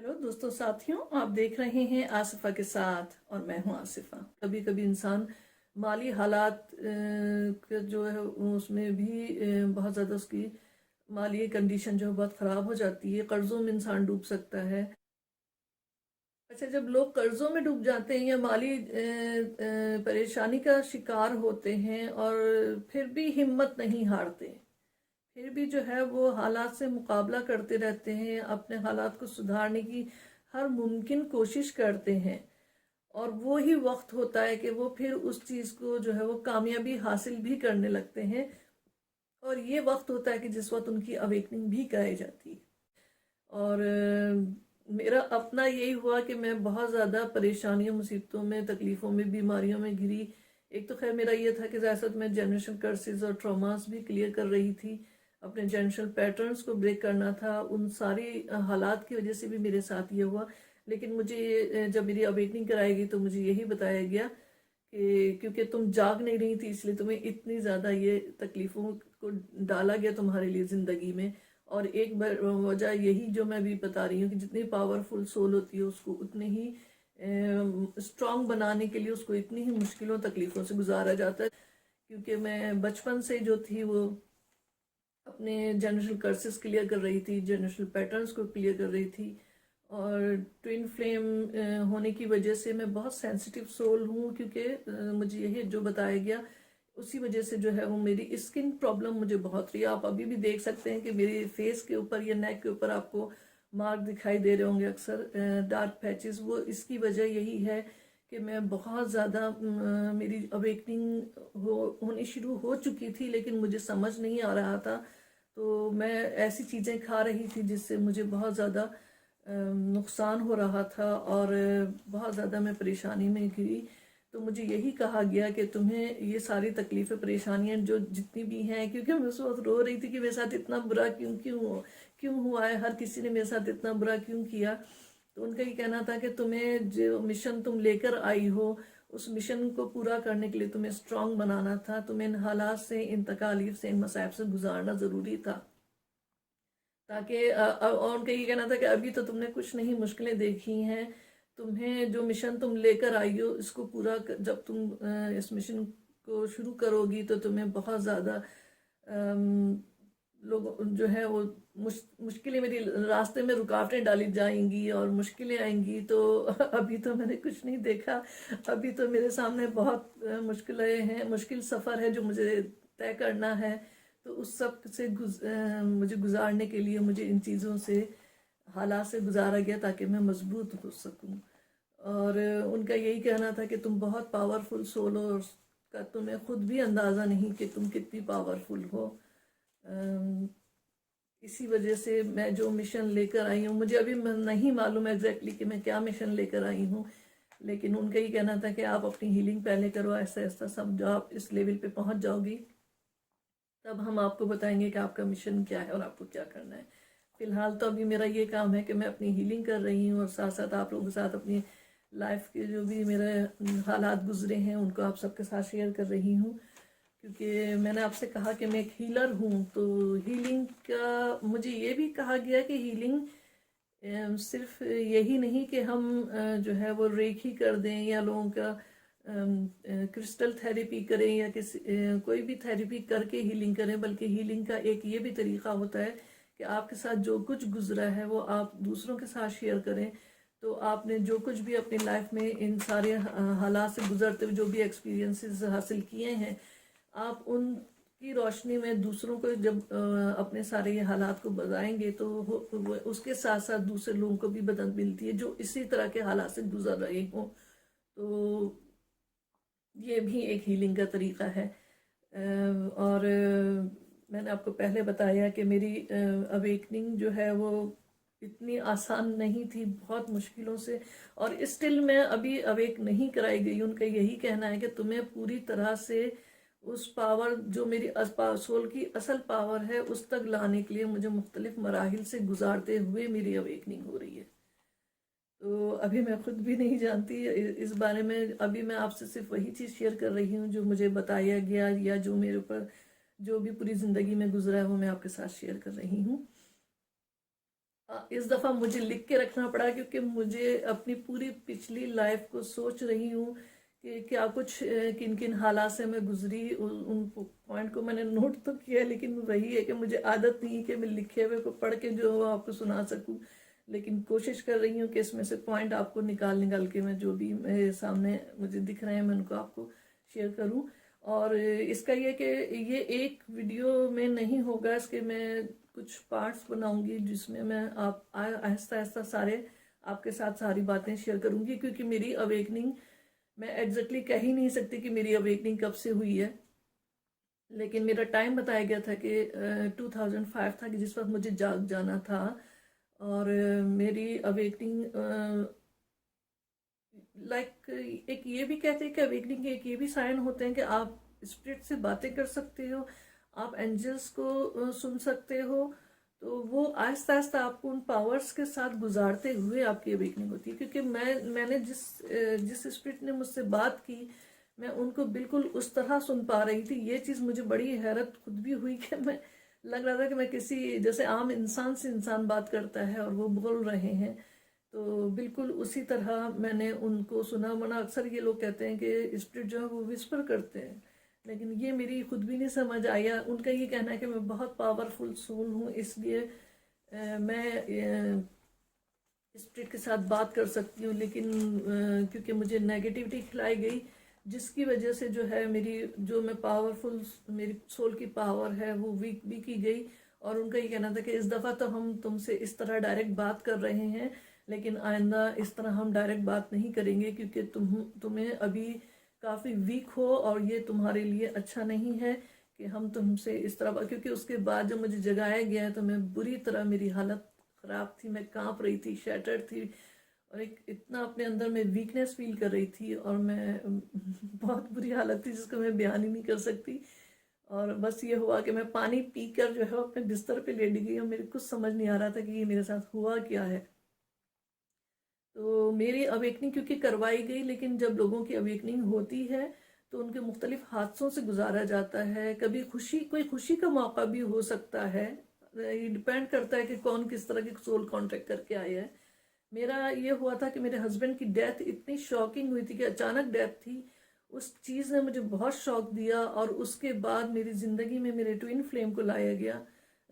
Hello दोस्तों साथियों, आप देख रहे हैं आसिफा के साथ और मैं हूं आसिफा। कभी कभी इंसान माली हालात का जो है उसमें भी बहुत ज़्यादा उसकी माली कंडीशन जो है बहुत ख़राब हो जाती है। कर्ज़ों में इंसान डूब सकता है। अच्छा, जब लोग कर्ज़ों में डूब जाते हैं या माली परेशानी का शिकार होते हैं और फिर भी हिम्मत नहीं हारते, फिर भी जो है वो हालात से मुकाबला करते रहते हैं, अपने हालात को सुधारने की हर मुमकिन कोशिश करते हैं, और वो ही वक्त होता है कि वो फिर उस चीज़ को जो है वो कामयाबी हासिल भी करने लगते हैं। और ये वक्त होता है कि जिस वक्त उनकी अवेकनिंग भी कराई जाती है। और मेरा अपना यही हुआ कि मैं बहुत ज़्यादा परेशानियों, मुसीबतों में, तकलीफ़ों में, बीमारियों में घिरी। एक तो खैर मेरा ये था कि ज़्यादातर मैं जनरेशनल कर्सेस और ट्रॉमास भी क्लियर कर रही थी, अपने जनरेशनल पैटर्न्स को ब्रेक करना था। उन सारी हालात की वजह से भी मेरे साथ ये हुआ। लेकिन मुझे जब मेरी अवेकनिंग कराई गई तो मुझे यही बताया गया कि क्योंकि तुम जाग नहीं रही थी इसलिए तुम्हें इतनी ज़्यादा ये तकलीफ़ों को डाला गया तुम्हारे लिए ज़िंदगी में। और एक वजह यही जो मैं भी बता रही हूँ कि जितनी पावरफुल सोल होती है उसको उतने ही स्ट्रांग बनाने के लिए उसको इतनी ही मुश्किलों तकलीफ़ों से गुजारा जाता है। क्योंकि मैं बचपन से जो थी वो अपने जनरेशनल कर्सेस क्लियर कर रही थी, जनरेशनल पैटर्न्स को क्लियर कर रही थी। और ट्विन फ्लेम होने की वजह से मैं बहुत सेंसिटिव सोल हूँ, क्योंकि मुझे यही जो बताया गया उसी वजह से जो है वो मेरी स्किन प्रॉब्लम मुझे बहुत रही है। आप अभी भी देख सकते हैं कि मेरे फेस के ऊपर या नेक के ऊपर आपको मार्क दिखाई दे रहे होंगे अक्सर, डार्क पैचेस। वो इसकी वजह यही है कि मैं बहुत ज़्यादा मेरी अवेकनिंग होनी शुरू हो चुकी थी, लेकिन मुझे समझ नहीं आ रहा था। तो मैं ऐसी चीज़ें खा रही थी जिससे मुझे बहुत ज़्यादा नुकसान हो रहा था और बहुत ज़्यादा मैं परेशानी में घिरी। तो मुझे यही कहा गया कि तुम्हें ये सारी तकलीफ़ें, परेशानियां जो जितनी भी हैं, क्योंकि मैं उस वक्त रो रही थी कि मेरे साथ इतना बुरा क्यों क्यों क्यों हुआ है, हर किसी ने मेरे साथ इतना बुरा क्यों किया। तो उनका ये कहना था कि तुम्हें जो मिशन तुम लेकर आई हो उस मिशन को पूरा करने के लिए तुम्हें स्ट्रांग बनाना था, तुम्हें इन हालात से, इन तकालीफ से, इन मसाइब से गुजारना ज़रूरी था। ताकि और उनका ये कहना था कि अभी तो तुमने कुछ नहीं मुश्किलें देखी हैं, तुम्हें जो मिशन तुम लेकर आई हो इसको पूरा जब तुम इस मिशन को शुरू करोगी तो तुम्हें बहुत ज़्यादा लोग जो है वो मुश्किलें, मेरी रास्ते में रुकावटें डाली जाएंगी और मुश्किलें आएंगी। तो अभी तो मैंने कुछ नहीं देखा, अभी तो मेरे सामने बहुत मुश्किलें हैं, मुश्किल सफ़र है जो मुझे तय करना है। तो उस सब से मुझे गुजारने के लिए मुझे इन चीज़ों से, हालात से गुजारा गया ताकि मैं मजबूत हो सकूं। और उनका यही कहना था कि तुम बहुत पावरफुल सोल हो और का तुम्हें खुद भी अंदाज़ा नहीं कि तुम कितनी पावरफुल हो। इसी वजह से मैं जो मिशन लेकर आई हूँ, मुझे अभी नहीं मालूम एग्जैक्टली कि मैं क्या मिशन लेकर आई हूँ, लेकिन उनका ही कहना था कि आप अपनी हीलिंग पहले करो, ऐसा ऐसा सब जो आप इस लेवल पे पहुँच जाओगी तब हम आपको बताएंगे कि आपका मिशन क्या है और आपको क्या करना है। फिलहाल तो अभी मेरा ये काम है कि मैं अपनी हीलिंग कर रही हूँ और साथ साथ आप लोगों के साथ अपनी लाइफ के जो भी मेरे हालात गुजरे हैं उनको आप सबके साथ शेयर कर रही हूँ। क्योंकि मैंने आपसे कहा कि मैं एक हीलर हूँ, तो हीलिंग का मुझे ये भी कहा गया कि हीलिंग सिर्फ यही नहीं कि हम जो है वो रेखी कर दें या लोगों का क्रिस्टल थेरेपी करें या किसी कोई भी थेरेपी करके हीलिंग करें, बल्कि हीलिंग का एक ये भी तरीका होता है कि आपके साथ जो कुछ गुजरा है वो आप दूसरों के साथ शेयर करें। तो आपने जो कुछ भी अपनी लाइफ में इन सारे हालात से गुजरते हुए जो भी एक्सपीरियंसेस हासिल किए हैं, आप उनकी रोशनी में दूसरों को जब अपने सारे ये हालात को बताएंगे तो उसके साथ साथ दूसरे लोगों को भी मदद मिलती है जो इसी तरह के हालात से गुजर रहे हों। तो ये भी एक हीलिंग का तरीका है। और मैंने आपको पहले बताया कि मेरी अवेकनिंग जो है वो इतनी आसान नहीं थी, बहुत मुश्किलों से, और स्टिल मैं अभी अवेक नहीं कराई गई। उनका यही कहना है कि तुम्हें पूरी तरह से उस पावर जो मेरी सोल की असल पावर है उस तक लाने के लिए मुझे मुख्तलिफ मराहिल से गुजारते हुए मेरी अवेकनिंग हो रही है। तो अभी मैं खुद भी नहीं जानती इस बारे में। अभी मैं आपसे सिर्फ वही चीज़ शेयर कर रही हूँ जो मुझे बताया गया या जो मेरे ऊपर जो भी पूरी ज़िंदगी में गुजरा है वो मैं आपके साथ शेयर कर रही हूँ। इस दफ़ा मुझे लिख के रखना पड़ा क्योंकि मुझे अपनी पूरी पिछली लाइफ को सोच रही हूँ कि क्या कुछ किन किन हालात से मैं गुजरी, उन पॉइंट को मैंने नोट तो किया, लेकिन वही है कि मुझे आदत नहीं है कि मैं लिखे हुए को पढ़ के जो आपको सुना सकूं। लेकिन कोशिश कर रही हूँ कि इसमें से पॉइंट आपको निकाल निकाल के मैं जो भी मेरे सामने मुझे दिख रहे हैं मैं उनको आपको शेयर करूँ। और इसका ये कि ये एक वीडियो में नहीं होगा, इसके मैं कुछ पार्ट्स बनाऊंगी जिसमें मैं आप आहिस्ता आहिस्ता सारे आपके साथ सारी बातें शेयर करूंगी, क्योंकि मेरी अवेकनिंग मैं एग्जैक्टली कह ही नहीं सकती कि मेरी अवेकनिंग कब से हुई है। लेकिन मेरा टाइम बताया गया था कि 2005 था कि जिस वक्त मुझे जाग जाना था। और मेरी अवेकनिंग एक ये भी कहते हैं कि अवेकनिंग के एक ये भी साइन होते हैं कि आप स्पिरिट से बातें कर सकते हो, आप एंजल्स को सुन सकते हो। तो वो आहिस्ता आहिस्ता आपको उन पावर्स के साथ गुजारते हुए आपकी अवेकनिंग होती है। क्योंकि मैंने जिस स्पिरिट ने मुझसे बात की मैं उनको बिल्कुल उस तरह सुन पा रही थी। ये चीज़ मुझे बड़ी हैरत खुद भी हुई कि मैं लग रहा था कि मैं किसी जैसे आम इंसान से इंसान बात करता है और वो बोल रहे हैं, तो बिल्कुल उसी तरह मैंने उनको सुना। वरना अक्सर ये लोग कहते हैं कि स्पिरिट जो है वो विस्पर करते हैं, लेकिन ये मेरी खुद भी नहीं समझ आया। उनका ये कहना है कि मैं बहुत पावरफुल सोल हूँ, इसलिए मैं स्पिरिट के साथ बात कर सकती हूँ। लेकिन क्योंकि मुझे नेगेटिविटी खिलाई गई जिसकी वजह से जो है मेरी जो मैं पावरफुल मेरी सोल की पावर है वो वीक भी की गई। और उनका ये कहना था कि इस दफ़ा तो हम तुमसे इस तरह डायरेक्ट बात कर रहे हैं, लेकिन आइंदा इस तरह हम डायरेक्ट बात नहीं करेंगे क्योंकि तुम्हें अभी काफ़ी वीक हो और ये तुम्हारे लिए अच्छा नहीं है कि हम तुमसे इस तरह। क्योंकि उसके बाद जब मुझे जगाया गया है तो मैं बुरी तरह, मेरी हालत ख़राब थी, मैं कांप रही थी, शैटर्ड थी और एक इतना अपने अंदर में वीकनेस फील कर रही थी और मैं बहुत बुरी हालत थी जिसको मैं बयान ही नहीं कर सकती। और बस ये हुआ कि मैं पानी पीकर जो है अपने बिस्तर पे लेट गई और मेरे कुछ समझ नहीं आ रहा था कि ये मेरे साथ हुआ क्या है। तो मेरी अवेकनिंग क्योंकि करवाई गई, लेकिन जब लोगों की अवेकनिंग होती है तो उनके मुख्तलिफ हादसों से गुजारा जाता है। कभी कोई खुशी का मौका भी हो सकता है, ये डिपेंड करता है कि कौन किस तरह की सोल कांटेक्ट करके आया है। मेरा ये हुआ था कि मेरे हस्बैंड की डेथ इतनी शॉकिंग हुई थी कि अचानक डेथ थी, उस चीज़ ने मुझे बहुत शॉक दिया। और उसके बाद मेरी ज़िंदगी में मेरे ट्विन फ्लेम को लाया गया,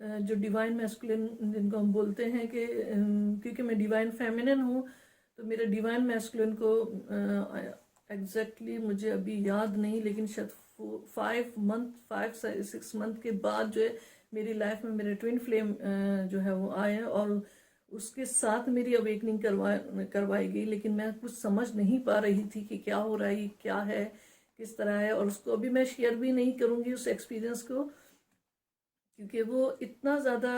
जो डिवाइन मैस्कुलिन जिनको हम बोलते हैं कि क्योंकि मैं डिवाइन फेमिनिन हूँ तो मेरे डिवाइन मैस्कुलिन को एग्जैक्टली मुझे अभी याद नहीं, लेकिन शायद 5-6 मंथ के बाद जो है मेरी लाइफ में मेरे ट्विन फ्लेम जो है वो आए और उसके साथ मेरी अवेकनिंग करवाई गई। लेकिन मैं कुछ समझ नहीं पा रही थी कि क्या हो रहा है, क्या है, किस तरह है। और उसको अभी मैं शेयर भी नहीं करूँगी उस एक्सपीरियंस को, क्योंकि वो इतना ज़्यादा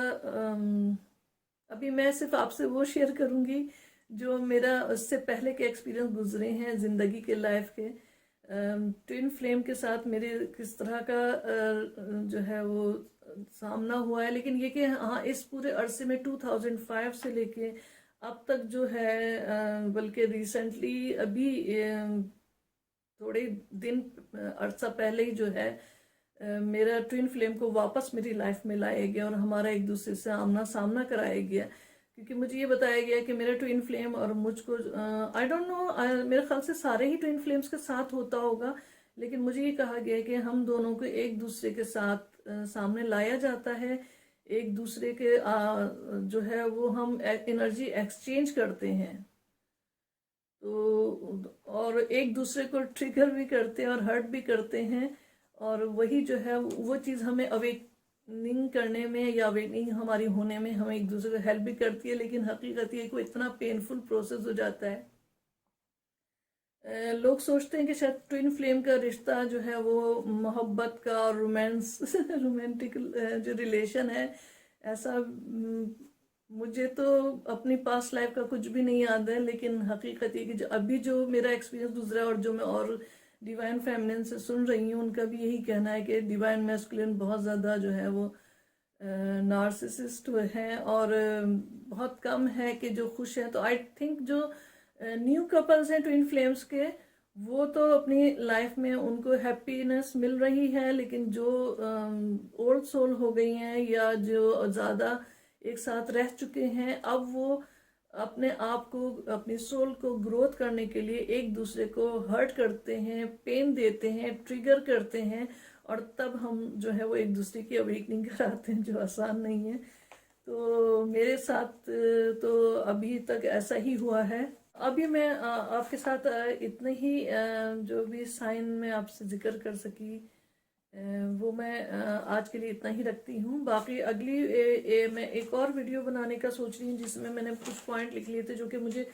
अभी मैं सिर्फ आपसे वो शेयर करूँगी जो मेरा उससे पहले के एक्सपीरियंस गुजरे हैं ज़िंदगी के, लाइफ के। ट्विन फ्लेम के साथ मेरे किस तरह का जो है वो सामना हुआ है। लेकिन ये कि हाँ, इस पूरे अरसे में 2005 से लेके अब तक जो है, बल्कि रिसेंटली अभी थोड़े दिन अरसा पहले ही जो है मेरा ट्विन फ्लेम को वापस मेरी लाइफ में लाया गया और हमारा एक दूसरे से आमना सामना कराया गया। क्योंकि मुझे ये बताया गया कि मेरा ट्विन फ्लेम और मुझको आई डोंट नो, मेरे ख्याल से सारे ही ट्विन फ्लेम्स के साथ होता होगा, लेकिन मुझे ये कहा गया कि हम दोनों को एक दूसरे के साथ सामने लाया जाता है। एक दूसरे के जो है वो हम एनर्जी एक्सचेंज करते हैं, तो और एक दूसरे को ट्रिगर भी करते हैं और हर्ट भी करते हैं। और वही जो है वो चीज़ हमें अवेकनिंग करने में या अवेकनिंग हमारी होने में हमें एक दूसरे को हेल्प भी करती है। लेकिन हकीकत ये कोई इतना पेनफुल प्रोसेस हो जाता है। लोग सोचते हैं कि शायद ट्विन फ्लेम का रिश्ता जो है वो मोहब्बत का और रोमांस रोमांटिक जो रिलेशन है, ऐसा मुझे तो अपनी पास्ट लाइफ का कुछ भी नहीं याद है। लेकिन हकीकत ये कि अभी जो मेरा एक्सपीरियंस गुजरा और जो मैं और डिवाइन फेमिनिन से सुन रही हूँ उनका भी यही कहना है कि डिवाइन मैस्कुलिन बहुत ज़्यादा जो है वो नार्सिसिस्ट है और बहुत कम है कि जो खुश है। तो आई थिंक जो न्यू कपल्स हैं ट्विन फ्लेम्स के, वो तो अपनी लाइफ में उनको हैप्पीनेस मिल रही है। लेकिन जो ओल्ड सोल हो गई हैं या जो ज़्यादा ایک ساتھ رہ چکے ہیں، اب وہ اپنے آپ کو، اپنی سول کو گروتھ کرنے کے لیے ایک دوسرے کو ہرٹ کرتے ہیں، پین دیتے ہیں، ٹریگر کرتے ہیں، اور تب ہم جو ہے وہ ایک دوسرے کی اویکننگ کراتے ہیں، جو آسان نہیں ہے۔ تو میرے ساتھ تو ابھی تک ایسا ہی ہوا ہے۔ ابھی میں آپ کے ساتھ اتنے ہی جو بھی سائن میں آپ سے ذکر کر سکی وہ میں آج کے لیے اتنا ہی رکھتی ہوں۔ باقی اگلی میں ایک اور ویڈیو بنانے کا سوچ رہی ہوں، جس میں نے کچھ پوائنٹ لکھ لیے تھے جو کہ مجھے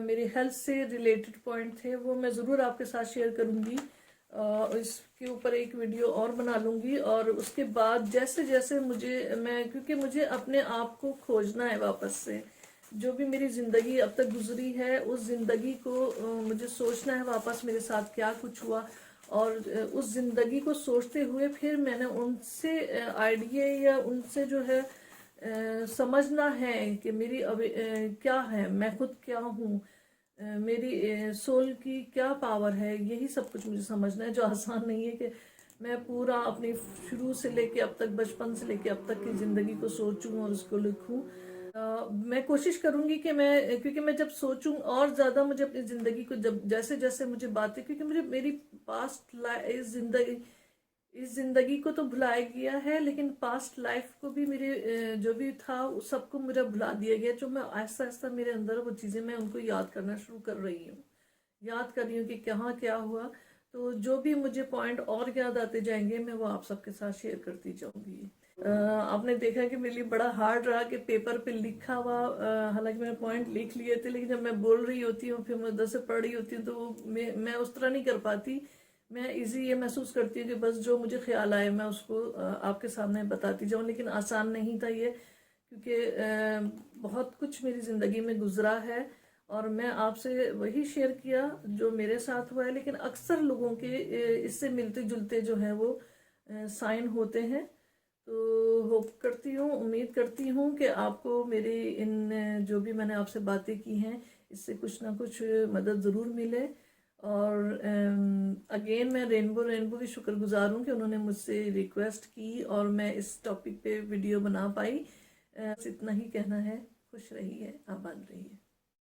میری ہیلتھ سے ریلیٹڈ پوائنٹ تھے، وہ میں ضرور آپ کے ساتھ شیئر کروں گی۔ اس کے اوپر ایک ویڈیو اور بنا لوں گی، اور اس کے بعد جیسے جیسے کیونکہ مجھے اپنے آپ کو کھوجنا ہے واپس سے، جو بھی میری زندگی اب تک گزری ہے اس زندگی کو مجھے سوچنا ہے واپس میرے ساتھ کیا کچھ ہوا، اور اس زندگی کو سوچتے ہوئے پھر میں نے ان سے آئیڈیا یا ان سے جو ہے سمجھنا ہے کہ میری کیا ہے، میں خود کیا ہوں، میری سول کی کیا پاور ہے، یہی سب کچھ مجھے سمجھنا ہے، جو آسان نہیں ہے کہ میں پورا اپنی شروع سے لے کے اب تک، بچپن سے لے کے اب تک کی زندگی کو سوچوں اور اس کو لکھوں۔ میں کوشش کروں گی کہ کیونکہ میں جب سوچوں اور زیادہ مجھے اپنی زندگی کو، جب جیسے جیسے مجھے باتیں، کیونکہ مجھے میری پاسٹ اس زندگی کو تو بھلایا گیا ہے، لیکن پاسٹ لائف کو بھی، میرے جو بھی تھا اس سب کو مجھے بھلا دیا گیا، جو میں آہستہ آہستہ میرے اندر وہ چیزیں میں ان کو یاد کرنا شروع کر رہی ہوں، یاد کر رہی ہوں کہ کہاں کیا ہوا۔ تو جو بھی مجھے پوائنٹ اور یاد آتے جائیں گے میں وہ آپ سب کے ساتھ شیئر کرتی جاؤں گی۔ آپ نے دیکھا کہ میرے لیے بڑا ہارڈ رہا کہ پیپر پہ لکھا ہوا، حالانکہ میں نے پوائنٹ لکھ لیے تھے، لیکن جب میں بول رہی ہوتی ہوں، پھر میں ادھر سے پڑھ رہی ہوتی ہوں، تو میں اس طرح نہیں کر پاتی۔ میں ایزی یہ محسوس کرتی ہوں کہ بس جو مجھے خیال آئے میں اس کو آپ کے سامنے بتاتی جاؤں، لیکن آسان نہیں تھا یہ، کیونکہ بہت کچھ میری زندگی میں گزرا ہے، اور میں آپ سے وہی شیئر کیا جو میرے ساتھ ہوا ہے، لیکن اکثر لوگوں کے اس سے ملتے جلتے جو ہیں وہ سائن ہوتے ہیں۔ تو ہوپ کرتی ہوں، امید کرتی ہوں کہ آپ کو میری ان جو بھی میں نے آپ سے باتیں کی ہیں اس سے کچھ نہ کچھ مدد ضرور ملے۔ اور اگین میں رینبو کی شکر گزار ہوں کہ انہوں نے مجھ سے ریکویسٹ کی اور میں اس ٹاپک پہ ویڈیو بنا پائی۔ اتنا ہی کہنا ہے، خوش رہیے، آباد رہیے۔